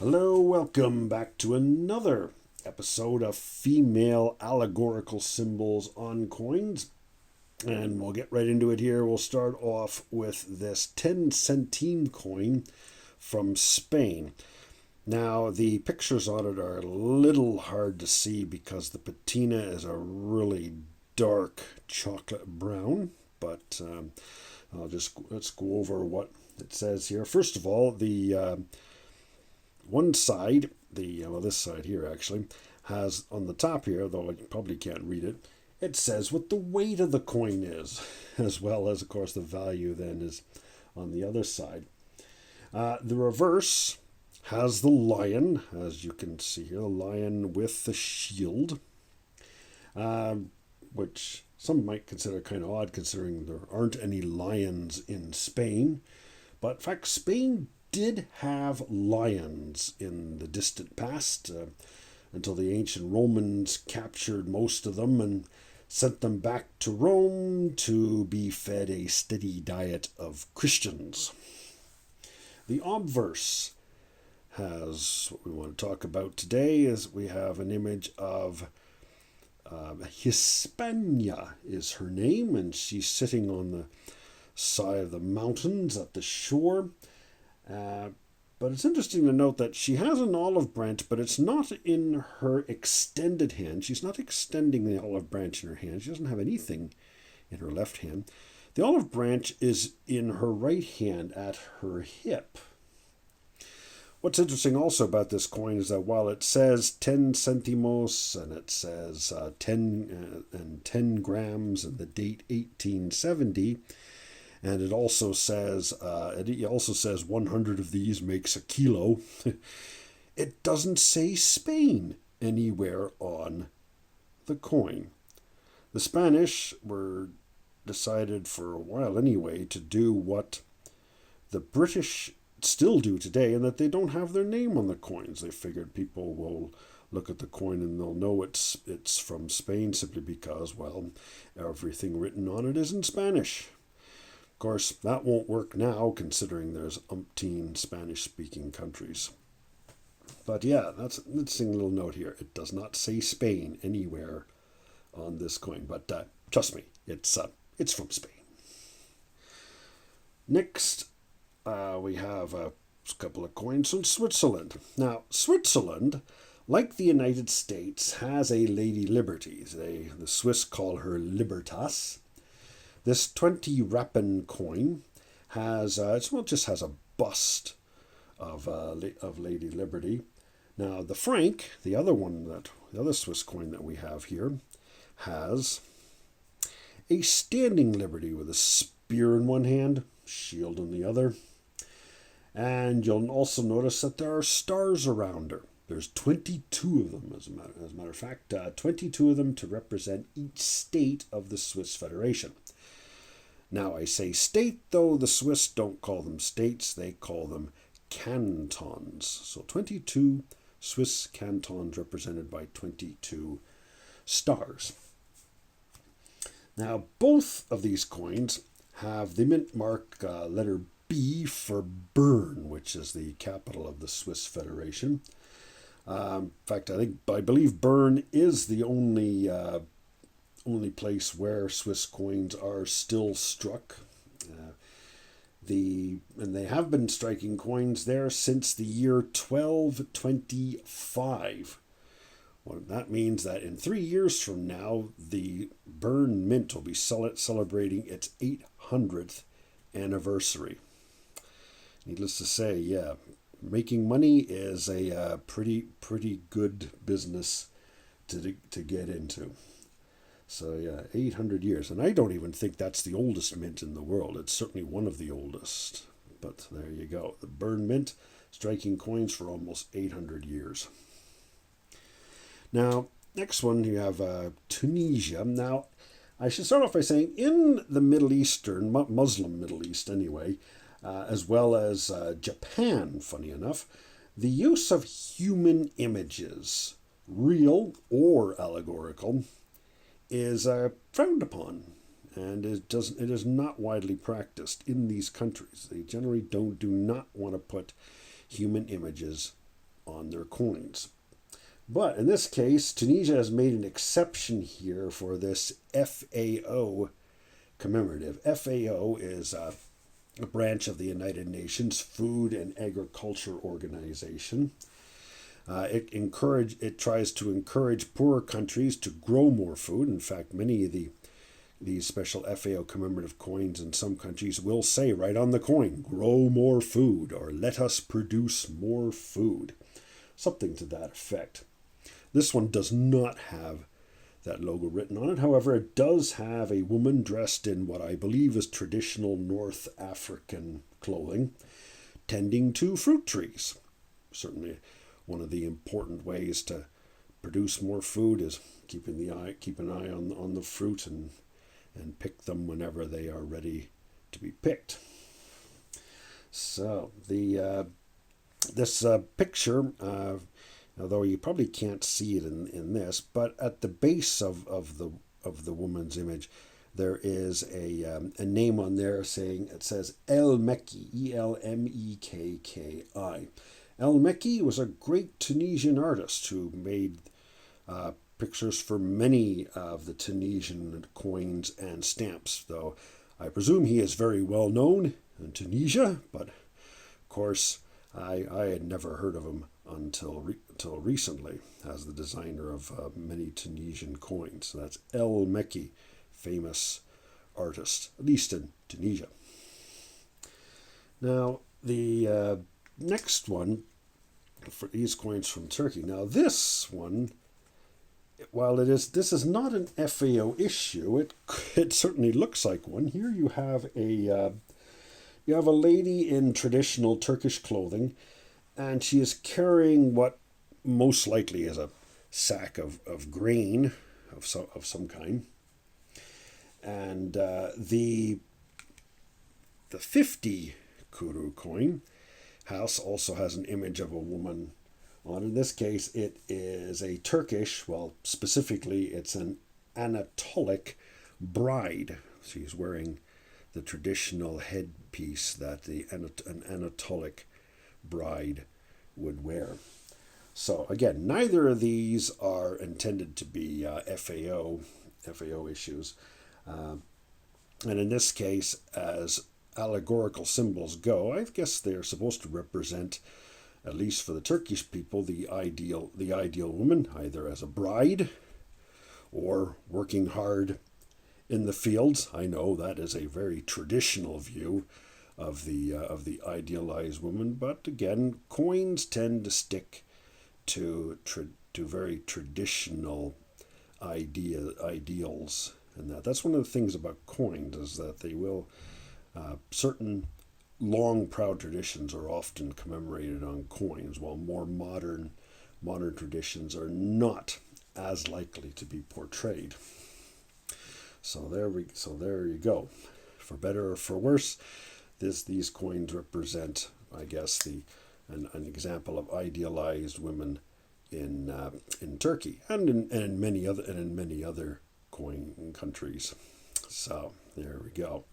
Hello, welcome back to another episode of Female Allegorical Symbols on Coins. And we'll get right into it here. We'll start off with this 10 centime coin from Spain. Now, the pictures on it are a little hard to see because the patina is a really dark chocolate brown. But let's go over what it says here. First of all, the one side, this side here actually, has on the top here, though I probably can't read it, it says what the weight of the coin is, as well as, of course, the value then is on the other side. The reverse has the lion, as you can see here, the lion with the shield, which some might consider kind of odd considering there aren't any lions in Spain. But in fact, Spain did have lions in the distant past until the ancient Romans captured most of them and sent them back to Rome to be fed a steady diet of Christians. The obverse has what we want to talk about today is we have an image of Hispania is her name, and she's sitting on the side of the mountains at the shore. But it's interesting to note that she has an olive branch, but it's not in her extended hand. She's not extending the olive branch in her hand. She doesn't have anything in her left hand. The olive branch is in her right hand at her hip. What's interesting also about this coin is that while it says 10 centimos and it says 10 grams and the date 1870, and it also says 100 of these makes a kilo. It doesn't say Spain anywhere on the coin. The Spanish were decided for a while anyway to do what the British still do today, and that they don't have their name on the coins. They figured people will look at the coin and they'll know it's from Spain simply because, well, everything written on it is in Spanish. Of course, that won't work now, considering there's umpteen Spanish-speaking countries. But yeah, that's an interesting little note here. It does not say Spain anywhere on this coin, but trust me, it's from Spain. Next, we have a couple of coins from Switzerland. Now, Switzerland, like the United States, has a Lady Liberty. The Swiss call her Libertas. This 20 rappen coin just has a bust of Lady Liberty. Now the franc, the other Swiss coin that we have here, has a standing Liberty with a spear in one hand, shield in the other. And you'll also notice that there are stars around her. There's 22 of them, as a matter of fact, 22 of them to represent each state of the Swiss Federation. Now, I say state, though the Swiss don't call them states, they call them cantons. So 22 Swiss cantons represented by 22 stars. Now, both of these coins have the mint mark letter B for Bern, which is the capital of the Swiss Federation. In fact, I believe Bern is the only place where Swiss coins are still struck. And they have been striking coins there since the year 1225. Well, that means that in 3 years from now, the Bern Mint will be celebrating its 800th anniversary. Needless to say, yeah, making money is a pretty good business to get into. So yeah, 800 years. And I don't even think that's the oldest mint in the world. It's certainly one of the oldest. But there you go. The Bern Mint striking coins for almost 800 years. Now, next one you have Tunisia. Now, I should start off by saying in the Middle Eastern, Muslim Middle East anyway, as well as Japan, funny enough, the use of human images, real or allegorical, is frowned upon, and it is not widely practiced in these countries. They generally do not want to put human images on their coins. But in this case, Tunisia has made an exception here for this FAO commemorative. FAO is a branch of the United Nations Food and Agriculture Organization. It tries to encourage poorer countries to grow more food. In fact, many of these special FAO commemorative coins in some countries will say right on the coin, grow more food, or let us produce more food. Something to that effect. This one does not have that logo written on it. However, it does have a woman dressed in what I believe is traditional North African clothing, tending to fruit trees. Certainly one of the important ways to produce more food is keep an eye on the fruit and pick them whenever they are ready to be picked. So this picture, although you probably can't see it in this, but at the base of the woman's image, there is a name on there it says El Mekki, Elmekki. El Mekki was a great Tunisian artist who made pictures for many of the Tunisian coins and stamps, though I presume he is very well known in Tunisia, but of course I had never heard of him until recently as the designer of many Tunisian coins. So that's El Mekki, famous artist, at least in Tunisia. Now, the next one for these coins from Turkey. Now, this one, while this is not an FAO issue, it certainly looks like one. Here you have a lady in traditional Turkish clothing, and she is carrying what most likely is a sack of grain of some kind. And the 50 kuru coin also has an image of a woman on. In this case, it is a Turkish, well, specifically, it's an Anatolic bride. She's wearing the traditional headpiece that an Anatolic bride would wear. So again, neither of these are intended to be FAO issues. And in this case, as allegorical symbols go, I guess they're supposed to represent, at least for the Turkish people, the ideal woman, either as a bride or working hard in the fields. I know that is a very traditional view of the idealized woman, but again, coins tend to stick to very traditional ideals, and that's one of the things about coins, is that they will certain long proud traditions are often commemorated on coins, while more modern traditions are not as likely to be portrayed. So there you go. For better or for worse, these coins represent, I guess, an example of idealized women in Turkey and in many other coin countries. So there we go.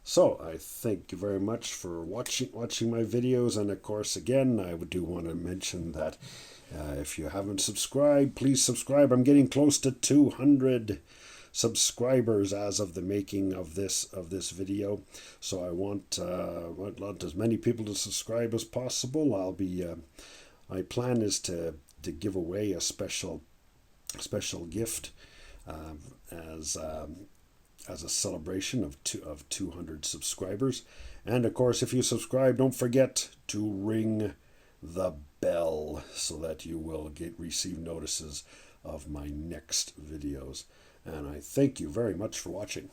So I thank you very much for watching my videos, and of course, again, I do want to mention that if you haven't subscribed, please subscribe. I'm getting close to 200 subscribers as of the making of this video, so I want as many people to subscribe as possible. My plan is to give away a special gift as a celebration of 200 subscribers. And of course, if you subscribe, don't forget to ring the bell so that you will receive notices of my next videos. And I thank you very much for watching.